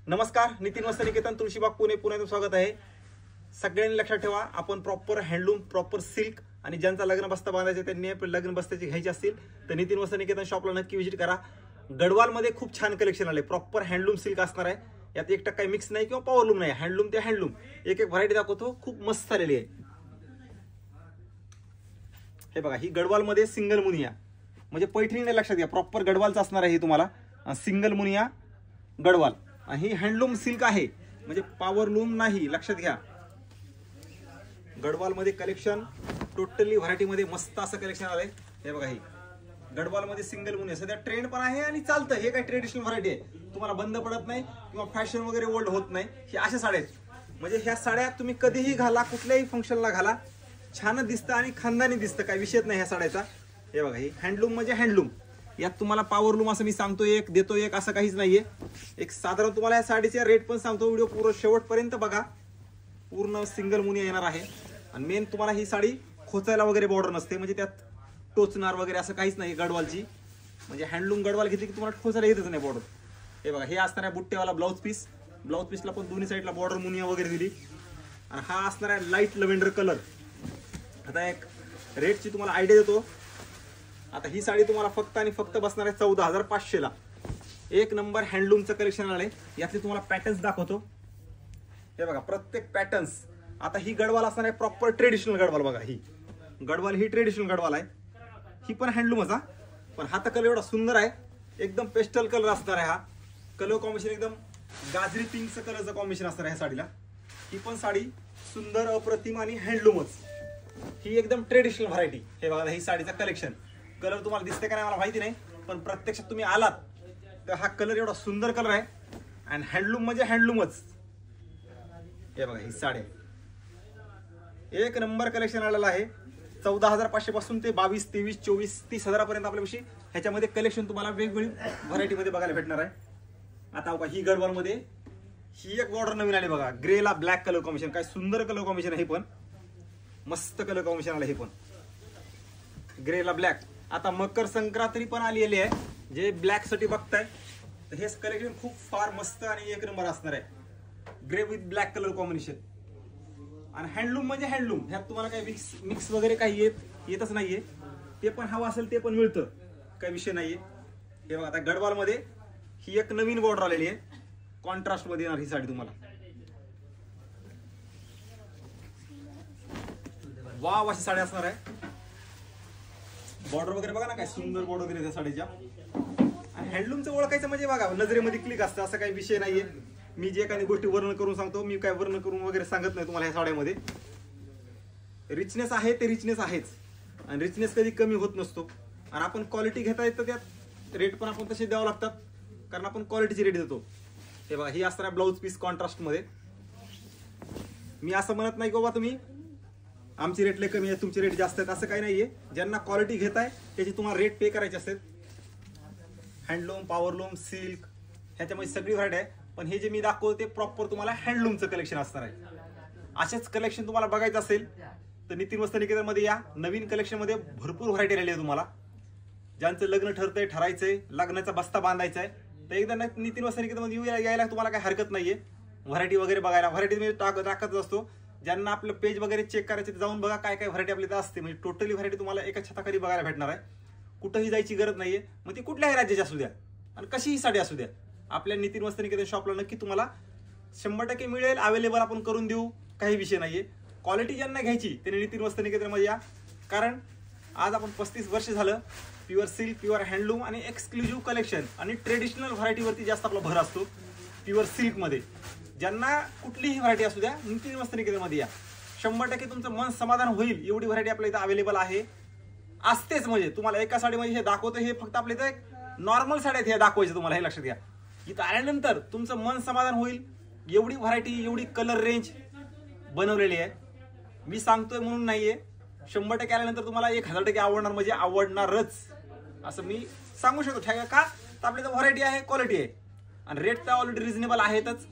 नमस्कार, नितीन वस्त्र निकेतन तुळशीबाग पुणे पुण्यात स्वागत आहे। सगळ्यांनी लक्षात ठेवा, आपण प्रॉपर हँडलूम, प्रॉपर सिल्क आणि ज्यांचा लग्न बस्ता बांधायचा त्यांनी लग्न बस्त्याची घ्यायची असतील तर नितीन वस्त्र निकेतन शॉपला नक्की व्हिजिट करा। गडवाल मध्ये खूप छान कलेक्शन आले, प्रॉपर हँडलूम सिल्क असणार आहे। यात 1% मिक्स नाही किंवा पॉवरलूम नाही, हँडलूम ते हँडलूम एक व्हरायटी दाखवतो, खूप मस्त आलेली आहे। हे बघा, ही गडवाल मध्ये सिंगल मुनिया म्हणजे पैठणी नाही, लक्षात घ्या प्रॉपर गडवालचा असणार आहे। ही तुम्हाला सिंगल मुनिया गडवाल आणि ही हँडलूम सिल्क आहे म्हणजे पॉवरलूम नाही, लक्षात घ्या। गडवाल मध्ये कलेक्शन टोटली व्हरायटी मध्ये मस्त असं कलेक्शन आलंय। हे बघा, ही गडवाल मध्ये सिंगल मुनिया सध्या ट्रेंड पण आहे आणि चालतं। हे काय ट्रेडिशनल व्हरायटी आहे, तुम्हाला बंद पडत नाही किंवा फॅशन वगैरे ओल्ड होत नाही। हे अशा साड्या आहेत म्हणजे ह्या साड्या तुम्ही कधीही घाला, कुठल्याही फंक्शनला घाला, छान दिसतं आणि खानदानी दिसतं, काय विषयच नाही ह्या साड्याचा। हे बघा, ही हँडलूम म्हणजे हँडलूम, यात तुम्हाला पॉवरलूम असं मी सांगतो एक देतो एक असं काहीच नाहीये। एक साधारण तुम्हाला या साडीचे रेट पण सांगतो, व्हिडिओ पूर्ण शेवटपर्यंत बघा। पूर्ण सिंगल मुनिया येणार आहे आणि मेन तुम्हाला ही साडी खोचायला वगैरे बॉर्डर नसते, म्हणजे त्यात टोचणार वगैरे असं काहीच नाही गडवालची। म्हणजे हँडलूम गडवाल घेतली की तुम्हाला खोचायला येतच नाही बॉर्डर। हे बघा, हे असणार आहे बुट्टेवाला ब्लाउज पीस, ब्लाउज पीसला पण दोन्ही साईडला बॉर्डर मुनिया वगैरे दिली आणि हा असणार आहे लाईट लव्हेंडर कलर। आता एक रेटची तुम्हाला आयडिया देतो। आता ही साडी तुम्हाला फक्त आणि फक्त बसणार आहे 14,500 ला। एक नंबर हँडलूमचं कलेक्शन आलंय, यातले तुम्हाला पॅटर्न्स दाखवतो। हे बघा, प्रत्येक पॅटर्न्स। आता ही गडवाल असणार आहे प्रॉपर ट्रेडिशनल गडवाल। बघा, ही गडवाल ही ट्रेडिशनल गडवाल आहे, ही पण हँडलूमच हा, पण हा तर कलर एवढा सुंदर आहे, एकदम पेस्टल कलर असणार आहे। हा कलर कॉम्बिनेशन एकदम गाजरी पिंकचं कलरचं कॉम्बिनेशन असणार आहे साडीला। ही पण साडी सुंदर अप्रतिम आणि हँडलूमच, ही एकदम ट्रेडिशनल व्हरायटी। हे बघा, ही साडीचं कलेक्शन, कलर तुम्हाला दिसते का नाही मला माहिती नाही, पण प्रत्यक्षात तुम्ही आलात तर हा कलर एवढा सुंदर कलर आहे आणि हँडलूम म्हणजे हँडलूमच। हे बघा, ही साडी एक नंबर कलेक्शन आलेलं आहे। 14,500 पासून ते 22, 23, 24, 30,000 पर्यंत आपल्यापाशी ह्याच्यामध्ये कलेक्शन तुम्हाला वेगवेगळी व्हरायटी मध्ये बघायला भेटणार आहे। आता बघा, ही गडवाल मध्ये ही एक बॉर्डर नवीन आली बघा, ग्रेला ब्लॅक कलर कॉम्बिनेशन, काय सुंदर कलर कॉम्बिनेशन आहे। हे पण मस्त कलर कॉम्बिनेशन आलं, हे पण ग्रेला ब्लॅक। आता मकर संक्रांती पण आलेली आहे, जे ब्लॅक साठी बघताय तर हे कलेक्शन खूप फार मस्त आणि एक नंबर असणार आहे। Grey with black colour combination आणि हँडलूम म्हणजे हँडलूम, ह्यात तुम्हाला काही मिक्स वगैरे काही येतच नाहीये। ते पण हवं असेल ते पण मिळतं, काही विषय नाहीये। हे बघा, आता गडवाल मध्ये ही एक नवीन बॉर्डर आलेली आहे, कॉन्ट्रास्ट मध्ये येणार ही साडी तुम्हाला। वाव, अशी साडी असणार आहे। बॉर्डर वगैरे बघा ना, काय सुंदर बॉर्डर दिली त्या साडीच्या। आणि हँडलूमचं ओळखायचं म्हणजे बघा, नजरेमध्ये क्लिक असतं, असं काही विषय नाहीये। मी जे काही गोष्टी वर्णन करून सांगतो, मी काय वर्णन करून वगैरे सांगत नाही तुम्हाला। ह्या साड्यामध्ये रिचनेस आहे, ते रिचनेस आहेच आणि रिचनेस कधी कमी होत नसतो। आणि आपण क्वालिटी घेता येतं, त्यात रेट पण आपण तसे द्यावं लागतात, कारण आपण क्वालिटीची रेट देतो। हे बघा, ही असणार ब्लाउज पीस कॉन्ट्रास्ट मध्ये। मी असं म्हणत नाही की बाबा तुम्ही आमची रेट लय कमी आहे, तुमची रेट जास्त आहेत, असं काही नाहीये। ज्यांना क्वालिटी घेताय त्याची तुम्हाला रेट पे करायचे असतात। हँडलूम, पॉवरलूम, सिल्क ह्याच्यामध्ये सगळी व्हरायटी आहे, पण हे जे मी दाखवतो ते प्रॉपर तुम्हाला हँडलूमचं कलेक्शन असणार आहे। असेच कलेक्शन तुम्हाला बघायचं असेल तर नितीन वस्त्र निकेतन मध्ये या। नवीन कलेक्शन मध्ये भरपूर व्हरायटी आलेली आहे तुम्हाला। ज्यांचं लग्न ठरतंय, ठरायचंय, लग्नाचा बस्ता बांधायचा आहे तर एकदा नितीन वस्त्र निकेतन मध्ये यायला तुम्हाला काही हरकत नाहीये। व्हरायटी वगैरे बघायला, व्हरायटी मी टाकत असतो। ज्यांना आपलं पेज वगैरे चेक करायचे जाऊन बघा, काय काय व्हरायटी आपली असते, म्हणजे टोटली व्हरायटी तुम्हाला एका छताखाली बघायला भेटणार आहे। कुठंही जायची गरज नाहीये, मग ती कुठल्याही राज्याची असू द्या आणि कशीही साडी असू द्या, आपल्या नितीन वस्त्र निकेतन शॉपला नक्की तुम्हाला 100% मिळेल, अवेलेबल आपण करून देऊ, काही विषय नाहीये। क्वालिटी ज्यांना घ्यायची त्यांनी नितीन वस्त्र निकेतन मध्ये या, कारण आज आपण 35 वर्ष झालं प्युअर सिल्क, प्युअर हँडलूम आणि एक्सक्लुझिव्ह कलेक्शन आणि ट्रेडिशनल व्हरायटीवरती जास्त आपला भर असतो। प्युअर सिल्क मध्ये ज्यांना कुठलीही व्हरायटी असू द्या, नितीन वस्त्र निकेतन मध्ये या, 100% तुमचं मन समाधान होईल एवढी व्हरायटी आपल्या इथं अवेलेबल आहे, असतेच। म्हणजे तुम्हाला एका साडीमध्ये हे दाखवतो, हे फक्त आपल्या इथं नॉर्मल साड्या आहेत, हे दाखवायचं तुम्हाला, हे लक्षात घ्या। इथं आल्यानंतर तुमचं मन समाधान होईल, एवढी व्हरायटी, एवढी कलर रेंज बनवलेली आहे। मी सांगतोय म्हणून नाहीये, 100% आल्यानंतर तुम्हाला 1000% आवडणार म्हणजे आवडणारच, असं मी सांगू शकतो। का तर आपल्या इथं व्हरायटी आहे, क्वालिटी आहे आणि रेट तर ऑलरेडी रिझनेबल आहेतच।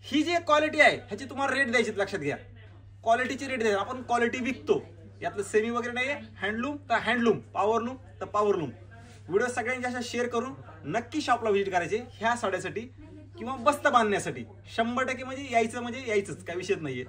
ही जी क्वालिटी आहे ह्याची तुम्हाला रेट द्यायची, लक्षात घ्या, क्वालिटीची रेट द्यायची। आपण क्वालिटी विकतो, यातलं सेमी वगैरे नाहीये। हँडलूम तर हँडलूम, पॉवरलूम तर पॉवरलूम। व्हिडिओ सगळ्यांच्या शेअर करून नक्की शॉपला व्हिजिट करायचे ह्या साड्यासाठी। किंवा बस्ता बांधण्यासाठी 100% म्हणजे यायचंच, काय विषयच नाहीये.